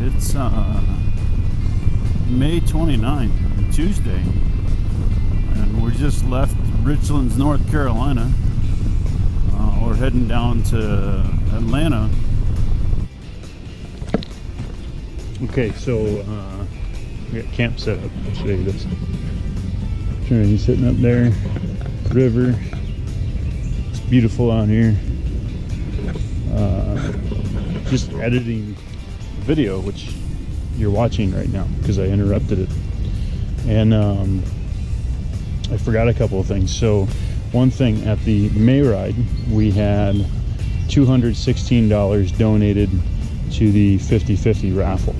It's May 29th, Tuesday, and we just left Richlands, North Carolina. We're heading down to Atlanta. Okay, so we got camp set up. I'll show you this. Trinity sitting up there, river. It's beautiful out here. Just editing the video, which you're watching right now because I interrupted it, and I forgot a couple of things. So one thing, at the May ride we had $216 donated to the 50/50 raffle.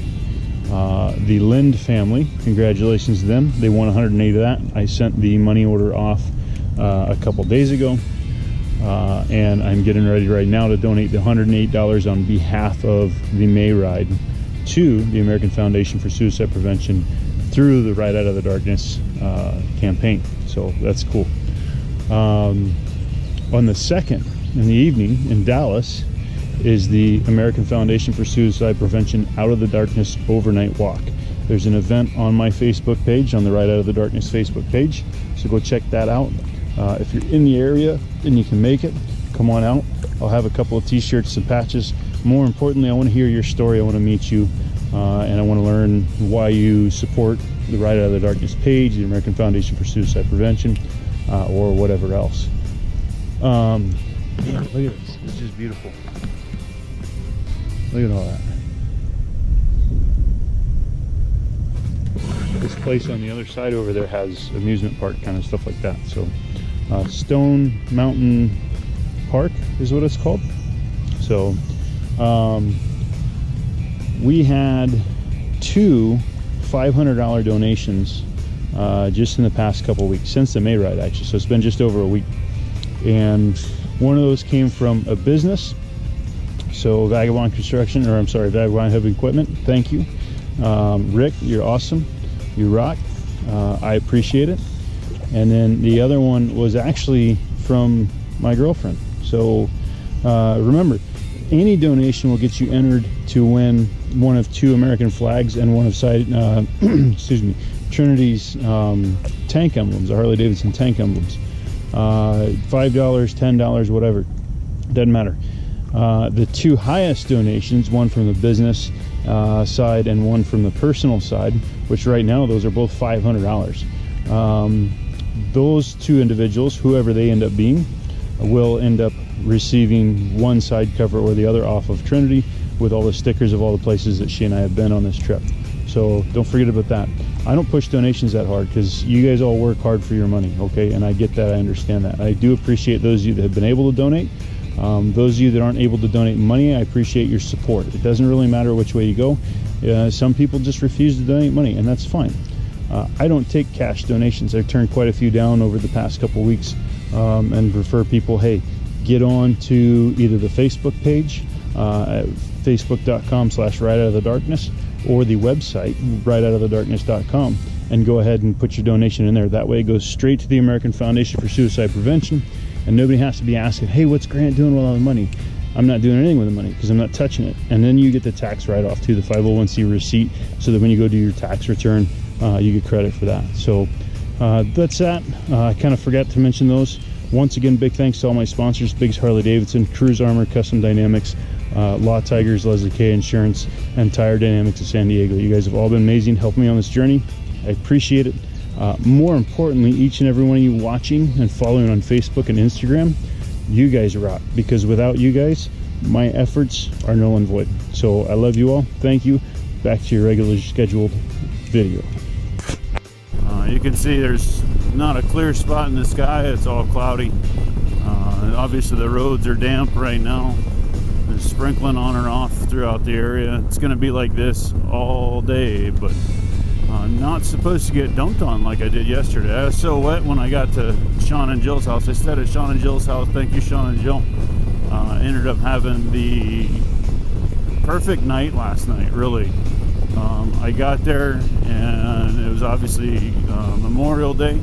The Lind family, congratulations to them, they won 108 of that. I sent the money order off a couple days ago, and I'm getting ready right now to donate the $108 on behalf of the May ride to the American Foundation for Suicide Prevention through the Ride Out of the Darkness campaign. So that's cool. On the 2nd, in the evening, in Dallas, is the American Foundation for Suicide Prevention Out of the Darkness overnight walk. There's an event on my Facebook page, on the Ride Out of the Darkness Facebook page, so go check that out. If you're in the area and you can make it, come on out. I'll have a couple of t-shirts and patches. More importantly, I want to hear your story. I want to meet you, and I want to learn why you support the Ride Out of the Darkness page, the American Foundation for Suicide Prevention, or whatever else. Man, look at this. It's just beautiful. Look at all that. This place on the other side over there has amusement park kind of stuff like that. So Stone Mountain Park is what it's called. So we had two $500 donations just in the past couple of weeks, since the May ride actually. So it's been just over a week, and one of those came from a business. So Vagabond Construction, or I'm sorry, Vagabond Heavy Equipment, thank you. Rick, you're awesome. You rock. I appreciate it. And then the other one was actually from my girlfriend. So remember, any donation will get you entered to win one of 2 American flags and one of excuse me, Trinity's tank emblems, the Harley Davidson tank emblems. $5, $10, whatever, doesn't matter. The 2 highest donations, one from the business side and one from the personal side, which right now those are both $500. Those 2 individuals, whoever they end up being, will end up receiving one side cover or the other off of Trinity, with all the stickers of all the places that she and I have been on this trip. So don't forget about that. I don't push donations that hard because you guys all work hard for your money, okay? And I get that, I understand that. I do appreciate those of you that have been able to donate. Those of you that aren't able to donate money, I appreciate your support. It doesn't really matter which way you go. Some people just refuse to donate money, and that's fine. I don't take cash donations. I've turned quite a few down over the past couple weeks, and refer people, hey, get on to either the Facebook page at facebook.com/rideoutofthedarkness, or the website rideoutofthedarkness.com, and go ahead and put your donation in there. That way it goes straight to the American Foundation for Suicide Prevention, and nobody has to be asking, hey, what's Grant doing with all the money? I'm not doing anything with the money because I'm not touching it. And then you get the tax write-off to the 501c receipt, so that when you go do your tax return, you get credit for that. So that's that. I kind of forgot to mention those. Once again, big thanks to all my sponsors: Biggs Harley Davidson, Cruise Armor, Custom Dynamics, Law Tigers, Leslie K Insurance, and Tire Dynamics of San Diego. You guys have all been amazing, helping me on this journey. I appreciate it. More importantly, each and every one of you watching and following on Facebook and Instagram, you guys rock, because without you guys, my efforts are null and void. So I love you all. Thank you. Back to your regularly scheduled video. You can see there's not a clear spot in the sky. It's all cloudy. Obviously the roads are damp right now. There's sprinkling on and off throughout the area. It's going to be like this all day, but not supposed to get dumped on like I did yesterday. I was so wet when I got to Sean and Jill's house. I stayed at Sean and Jill's house. Thank you, Sean and Jill. Ended up having the perfect night last night, really. I got there and it was obviously Memorial Day,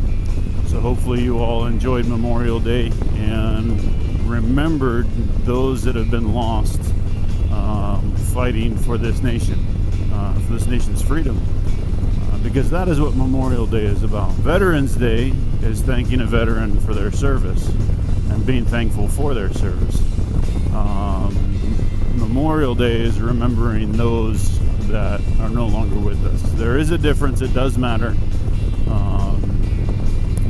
so hopefully you all enjoyed Memorial Day and remembered those that have been lost fighting for this nation. for this nation's freedom. Because that is what Memorial Day is about. Veterans Day is thanking a veteran for their service and being thankful for their service. Memorial Day is remembering those that are no longer with us. There is a difference. It does matter.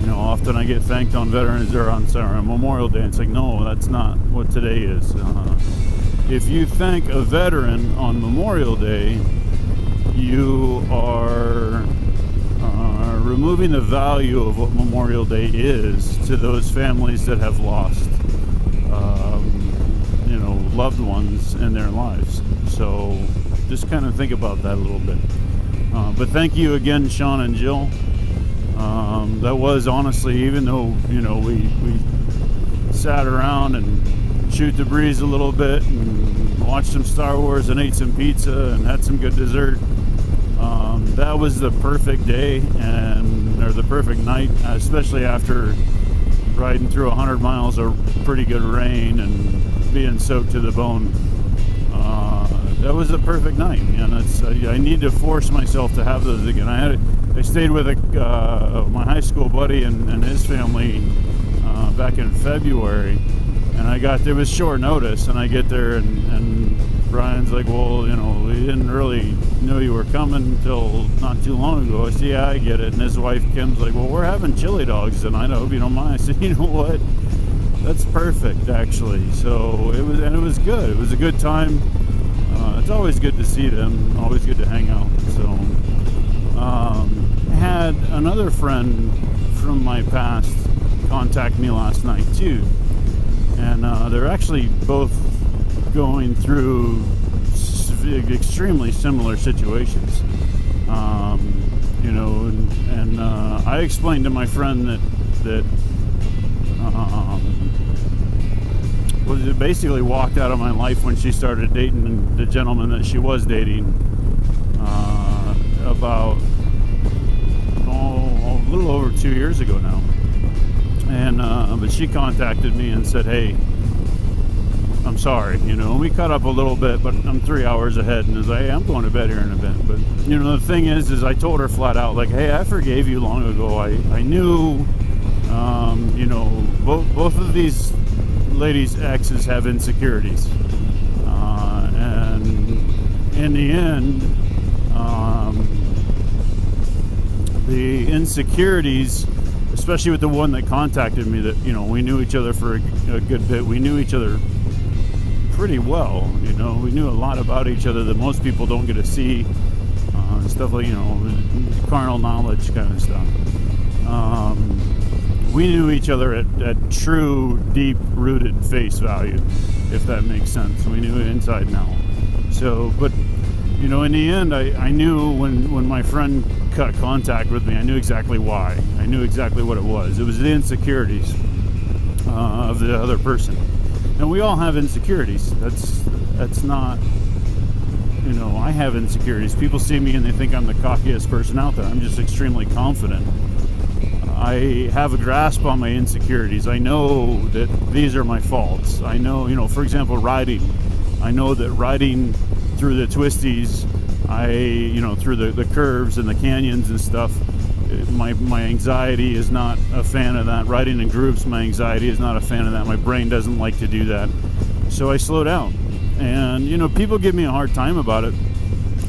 Often I get thanked on Veterans or on Memorial Day. It's like, no, that's not what today is. If you thank a veteran on Memorial Day, you are removing the value of what Memorial Day is to those families that have lost, loved ones in their lives. So just kind of think about that a little bit. But thank you again, Sean and Jill. That was honestly, even though, we sat around and shoot the breeze a little bit and watched some Star Wars and ate some pizza and had some good dessert. That was the perfect day or the perfect night, especially after riding through 100 miles of pretty good rain and being soaked to the bone. That was a perfect night, man. I need to force myself to have those again. I stayed with my high school buddy and his family back in February, and I got there with short notice, and I get there and Brian's like, well, we didn't really know you were coming until not too long ago. I said, yeah, I get it. And his wife Kim's like, well, we're having chili dogs tonight. I hope you don't mind. I said, you know what? That's perfect, actually. So it was good. It was a good time. It's always good to see them. Always good to hang out. So I had another friend from my past contact me last night too, and they're actually both going through extremely similar situations. I explained to my friend that was basically walked out of my life when she started dating the gentleman that she was dating about a little over 2 years ago now. And but she contacted me and said, hey, I'm sorry, we caught up a little bit, but I'm 3 hours ahead, and was like, hey, I'm going to bed here in a bit. But the thing is I told her flat out, like, hey, I forgave you long ago. I knew both of these ladies' exes have insecurities, and in the end, the insecurities, especially with the one that contacted me, that we knew each other for a good bit. We knew each other pretty well. We knew a lot about each other that most people don't get to see, stuff like carnal knowledge kind of stuff. We knew each other at true, deep-rooted face value, if that makes sense. We knew it inside and out. So, but in the end, I knew when my friend cut contact with me, I knew exactly why. I knew exactly what it was. It was the insecurities of the other person. And we all have insecurities. That's not, I have insecurities. People see me and they think I'm the cockiest person out there. I'm just extremely confident. I have a grasp on my insecurities. I know that these are my faults. I know, for example, riding. I know that riding through the twisties, through the curves and the canyons and stuff, my anxiety is not a fan of that. Riding in groups, my anxiety is not a fan of that. My brain doesn't like to do that. So I slow down. And, people give me a hard time about it.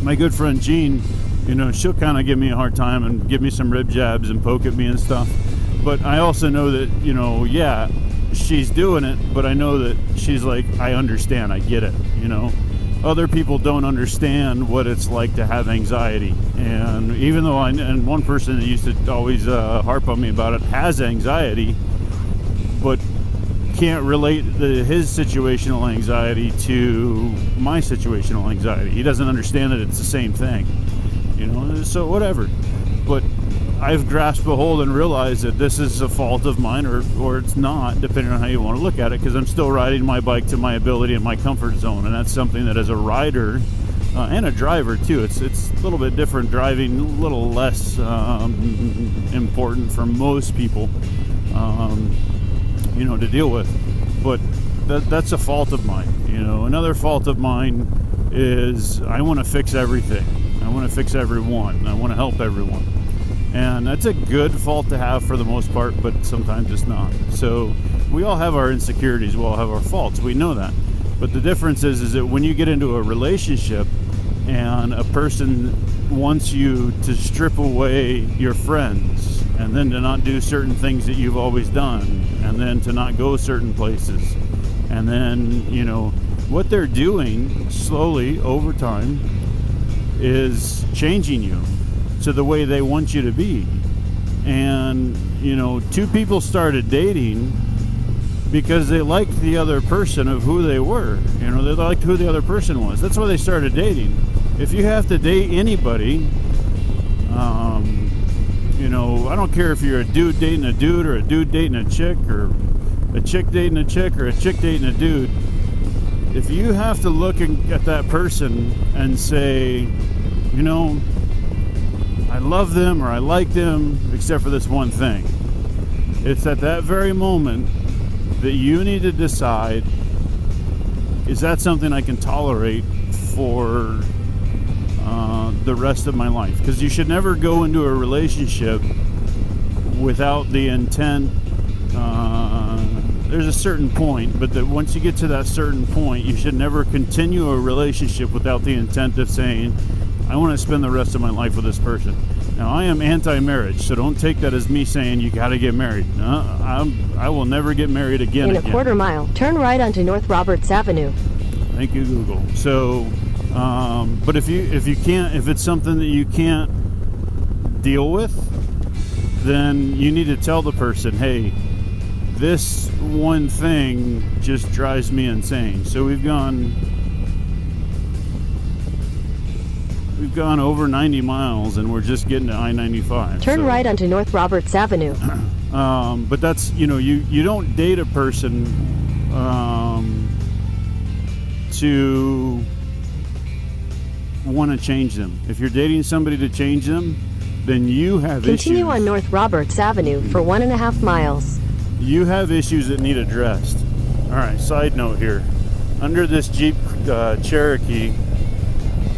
My good friend Jean, she'll kind of give me a hard time and give me some rib jabs and poke at me and stuff. But I also know that, yeah, she's doing it, but I know that she's like, I understand, I get it, Other people don't understand what it's like to have anxiety. And even though and one person that used to always harp on me about it has anxiety, but can't relate his situational anxiety to my situational anxiety. He doesn't understand that it's the same thing. So whatever. But I've grasped a hold and realized that this is a fault of mine, or it's not, depending on how you want to look at it, because I'm still riding my bike to my ability and my comfort zone, and that's something that as a rider and a driver too, it's a little bit different driving, a little less important for most people, to deal with. But that's a fault of mine. Another fault of mine is I want to fix everything. want to fix everyone. I want to help everyone. And that's a good fault to have for the most part, but sometimes it's not. So we all have our insecurities. We all have our faults. We know that. But the difference is that when you get into a relationship and a person wants you to strip away your friends, and then to not do certain things that you've always done, and then to not go certain places, and then, what they're doing slowly over time is changing you to the way they want you to be. And, two people started dating because they liked the other person of who they were. They liked who the other person was. That's why they started dating. If you have to date anybody, I don't care if you're a dude dating a dude, or a dude dating a chick, or a chick dating a chick, or a chick dating a dude. If you have to look at that person and say, I love them or I like them, except for this one thing, it's at that very moment that you need to decide, is that something I can tolerate for the rest of my life? Because you should never go into a relationship without the intent. There's a certain point, but that once you get to that certain point, you should never continue a relationship without the intent of saying, I want to spend the rest of my life with this person. Now, I am anti-marriage, so don't take that as me saying you got to get married. I will never get married again. In a quarter mile, turn right onto North Roberts Avenue. Thank you, Google. So, but if it's something that you can't deal with, then you need to tell the person, hey, this one thing just drives me insane. So we've gone over 90 miles and we're just getting to I-95. Turn right onto North Roberts Avenue. But that's, you don't date a person to want to change them. If you're dating somebody to change them, then you have issues. Continue on North Roberts Avenue for 1.5 miles. You have issues that need addressed. All right, side note here. Under this Jeep Cherokee,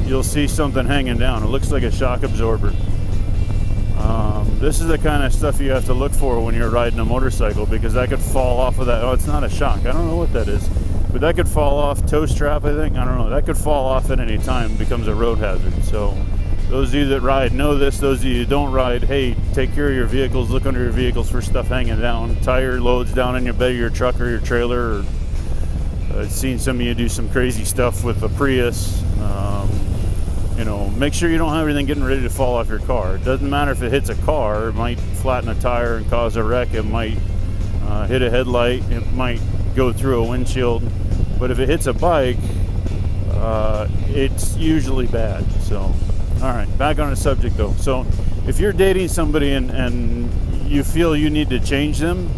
you'll see something hanging down. It looks like a shock absorber. This is the kind of stuff you have to look for when you're riding a motorcycle, because that could fall off of that. Oh, it's not a shock. I don't know what that is. But that could fall off. Toe strap, I think. I don't know. That could fall off at any time. It becomes a road hazard. So those of you that ride know this. Those of you who don't ride, hey, take care of your vehicles. Look under your vehicles for stuff hanging down. Tire loads down in your bed of your truck or your trailer. Or, I've seen some of you do some crazy stuff with the Prius. Make sure you don't have anything getting ready to fall off your car. It doesn't matter if it hits a car. It might flatten a tire and cause a wreck. It might hit a headlight. It might go through a windshield. But if it hits a bike, it's usually bad. So, all right, back on the subject though. So if you're dating somebody and you feel you need to change them,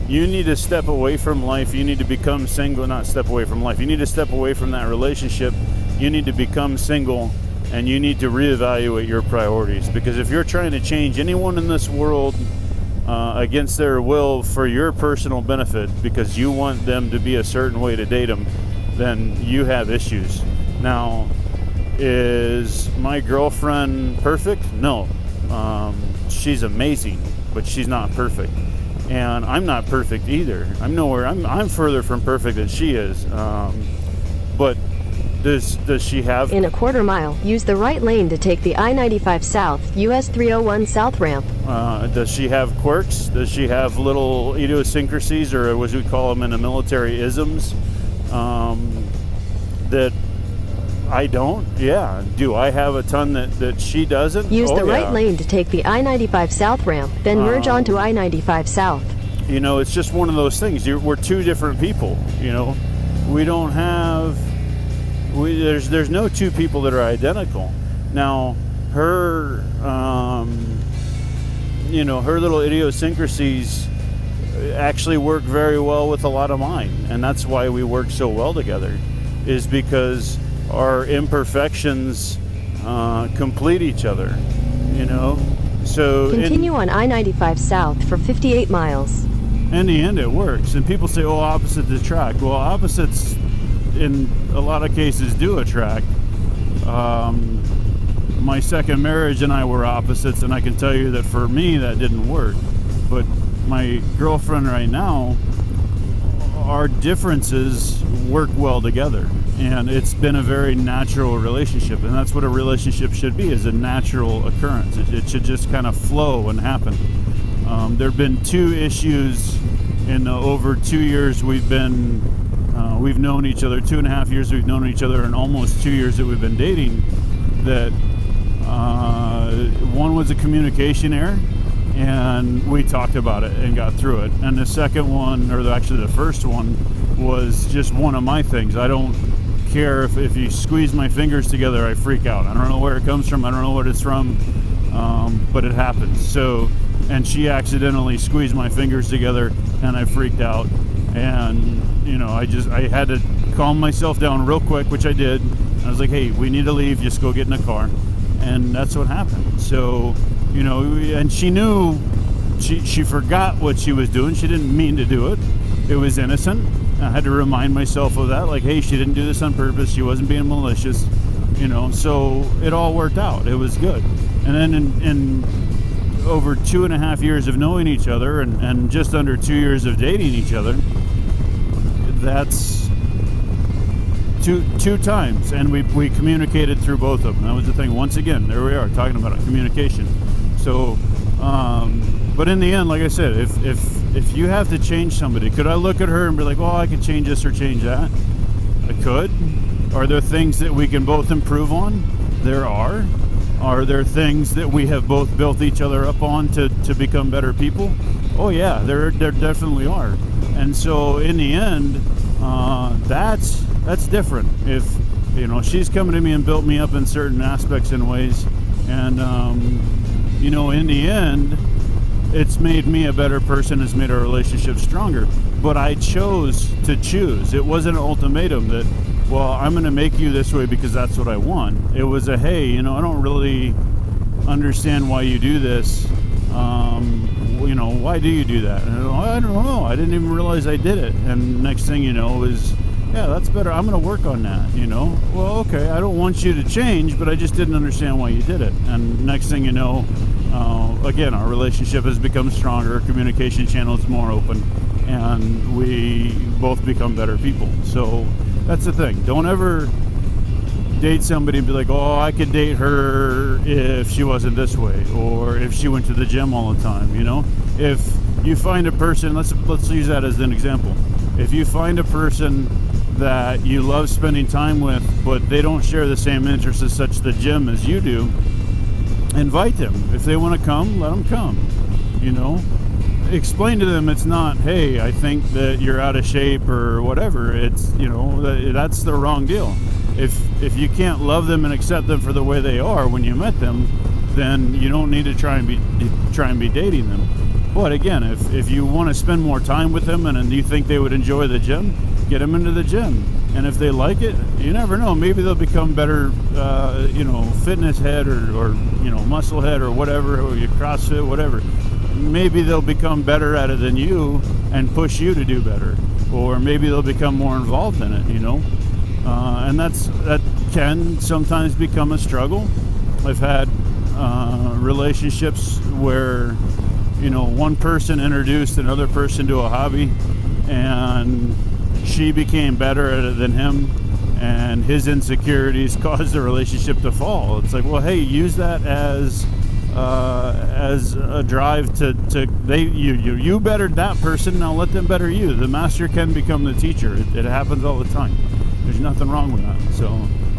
you need to step away from life. You need to become single. Not step away from life. You need to step away from that relationship. You need to become single, and you need to reevaluate your priorities. Because if you're trying to change anyone in this world against their will for your personal benefit, because you want them to be a certain way to date them, then you have issues. Now, is my girlfriend perfect? No. She's amazing, but she's not perfect. And I'm not perfect either. I'm further from perfect than she is. But does she have... In a quarter mile, use the right lane to take the I-95 South, US 301 South ramp. Does she have quirks? Does she have little idiosyncrasies, or as we call them in the military, isms, that I don't? Yeah. Do I have a ton that she doesn't? Use the right lane to take the I-95 South ramp, then merge onto I-95 South. It's just one of those things. We're two different people. We don't have... There's no two people that are identical. Now, her, her little idiosyncrasies actually work very well with a lot of mine, and that's why we work so well together, is because our imperfections complete each other. So continue on I-95 South for 58 miles. In the end, it works. And people say, "Oh, opposites attract." Well, opposites in a lot of cases do attract. my second marriage and I were opposites, and I can tell you that for me that didn't work. But my girlfriend right now, our differences work well together, and it's been a very natural relationship, and that's what a relationship should be, is a natural occurrence. It should just kind of flow and happen. There have been 2 issues in the over 2 years we've known each other, 2.5 years we've known each other, and almost 2 years that we've been dating, that one was a communication error, and we talked about it and got through it. And the second one, or actually the first one, was just one of my things. I don't care if you squeeze my fingers together, I freak out. I don't know where it comes from, I don't know what it's from, but it happens. So, and she accidentally squeezed my fingers together and I freaked out. And, you know, I had to calm myself down real quick, which I did. I was like, hey, we need to leave, just go get in the car. And that's what happened. So, you know, and she knew, she forgot what she was doing. She didn't mean to do it. It was innocent. I had to remind myself of that, like, hey, she didn't do this on purpose. She wasn't being malicious, you know. So it all worked out. It was good. And then in over 2.5 years of knowing each other, and just under 2 years of dating each other, that's two times, and we communicated through both of them. That was the thing. Once again, there we are talking about it, communication. So, but in the end, like I said, if you have to change somebody, could I look at her and be like, oh, I could change this or change that? I could. Are there things that we can both improve on? There are. Are there things that we have both built each other up on to become better people? Oh yeah, there definitely are. And so in the end, that's different. If, you know, she's coming to me and built me up in certain aspects and ways, and you know, in the end, it's made me a better person, it's made our relationship stronger. But I chose to choose. It wasn't an ultimatum that, well, I'm going to make you this way because that's what I want. It was a, hey, you know, I don't really understand why you do this. You know, why do you do that? And I don't know. I didn't even realize I did it. And next thing you know is, yeah, that's better. I'm going to work on that, you know. Well, okay, I don't want you to change, but I just didn't understand why you did it. And next thing you know, again, our relationship has become stronger, communication channels more open, and we both become better people. So that's the thing. Don't ever date somebody and be like, oh, I could date her if she wasn't this way, or if she went to the gym all the time, you know. If you find a person, let's use that as an example. If you find a person that you love spending time with, but they don't share the same interests as such the gym as you do, invite them. If they want to come, let them come, you know. Explain to them it's not, hey, I think that you're out of shape or whatever. It's, you know, that's the wrong deal. If you can't love them and accept them for the way they are when you met them, then you don't need to try and be dating them. But again, if you want to spend more time with them and you think they would enjoy the gym, get them into the gym. And if they like it, you never know. Maybe they'll become better, you know, fitness head or you know, muscle head or whatever, or you CrossFit, whatever. Maybe they'll become better at it than you and push you to do better. Or maybe they'll become more involved in it, you know. And that can sometimes become a struggle. I've had relationships where, you know, one person introduced another person to a hobby, and she became better at it than him, and his insecurities caused the relationship to fall. It's like, well, hey, use that as a drive to you bettered that person, now let them better you. The master can become the teacher. It happens all the time. There's nothing wrong with that. So,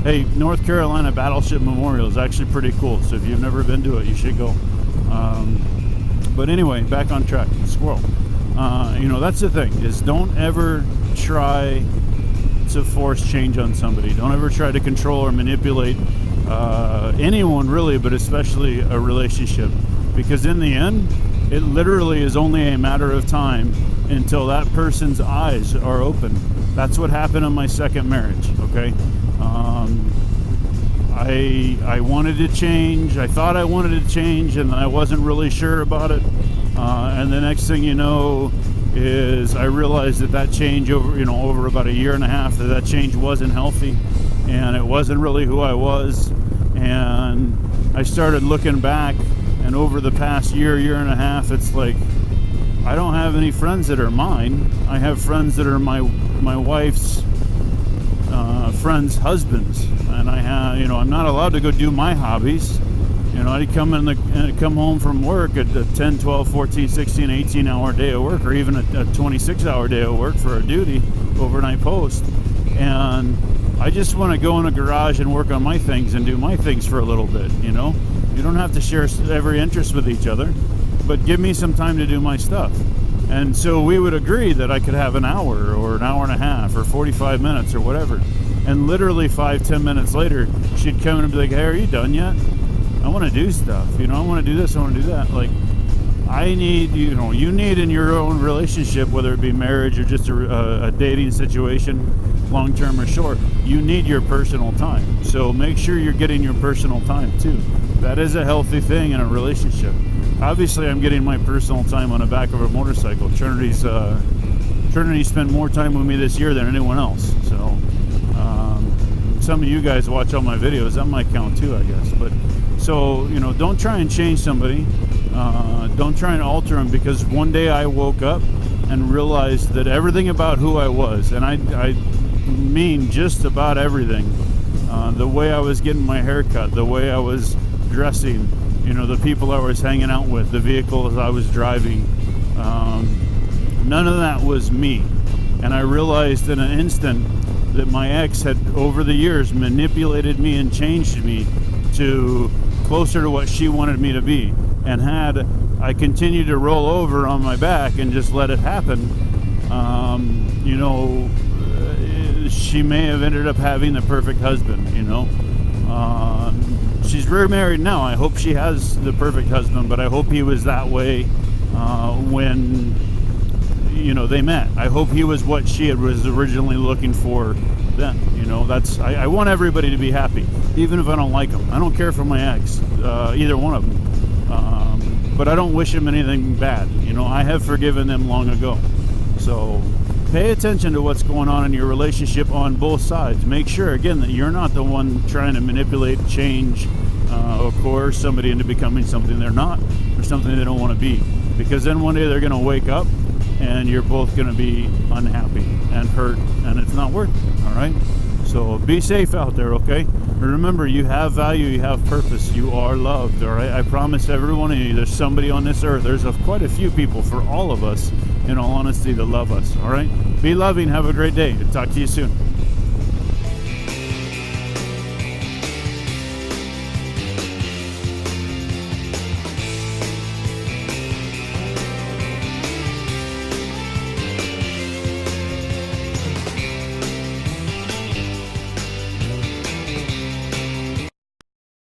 hey, North Carolina Battleship Memorial is actually pretty cool. So if you've never been to it, you should go. But anyway, back on track. Squirrel. You know, that's the thing, is don't ever try to force change on somebody. Don't ever try to control or manipulate anyone really, but especially a relationship. Because in the end, it literally is only a matter of time until that person's eyes are open. That's what happened in my second marriage, okay? I wanted to change. I thought I wanted to change, and I wasn't really sure about it. And the next thing you know is I realized that change over about a year and a half, that change wasn't healthy, and it wasn't really who I was. And I started looking back, and over the past year and a half, it's like I don't have any friends that are mine. I have friends that are my wife's friends' husbands, and I have, I'm not allowed to go do my hobbies. I'd come home from work at a 10, 12, 14, 16, 18-hour day of work, or even a 26-hour day of work for a duty, overnight post. And I just want to go in a garage and work on my things and do my things for a little bit, You don't have to share every interest with each other, but give me some time to do my stuff. And so we would agree that I could have an hour or an hour and a half or 45 minutes or whatever. And literally 5-10 minutes later, she'd come in and be like, hey, are you done yet? I want to do stuff. I want to do this, I want to do that. Like, I need, you need in your own relationship, whether it be marriage or just a dating situation, long-term or short, you need your personal time. So make sure you're getting your personal time too. That is a healthy thing in a relationship. Obviously, I'm getting my personal time on the back of a motorcycle. Trinity spent more time with me this year than anyone else. So some of you guys watch all my videos. That might count too, I guess. But so, don't try and change somebody. Don't try and alter them, because one day I woke up and realized that everything about who I was, and I mean just about everything, the way I was getting my hair cut, the way I was dressing, the people I was hanging out with, the vehicles I was driving, none of that was me. And I realized in an instant that my ex had, over the years, manipulated me and changed me to closer to what she wanted me to be. And had I continued to roll over on my back and just let it happen, she may have ended up having the perfect husband, She's remarried now. I hope she has the perfect husband, but I hope he was that way when, they met. I hope he was what she was originally looking for then. I want everybody to be happy, even if I don't like them. I don't care for my ex, either one of them. But I don't wish him anything bad. I have forgiven them long ago. So pay attention to what's going on in your relationship on both sides. Make sure, again, that you're not the one trying to manipulate, change, or coerce somebody into becoming something they're not, or something they don't want to be. Because then one day they're going to wake up and you're both going to be unhappy and hurt, and it's not worth it. All right? So be safe out there, okay? And remember, you have value, you have purpose, you are loved, all right? I promise every one of you, there's somebody on this earth, there's quite a few people for all of us, in all honesty, that love us, all right? Be loving, have a great day. Talk to you soon.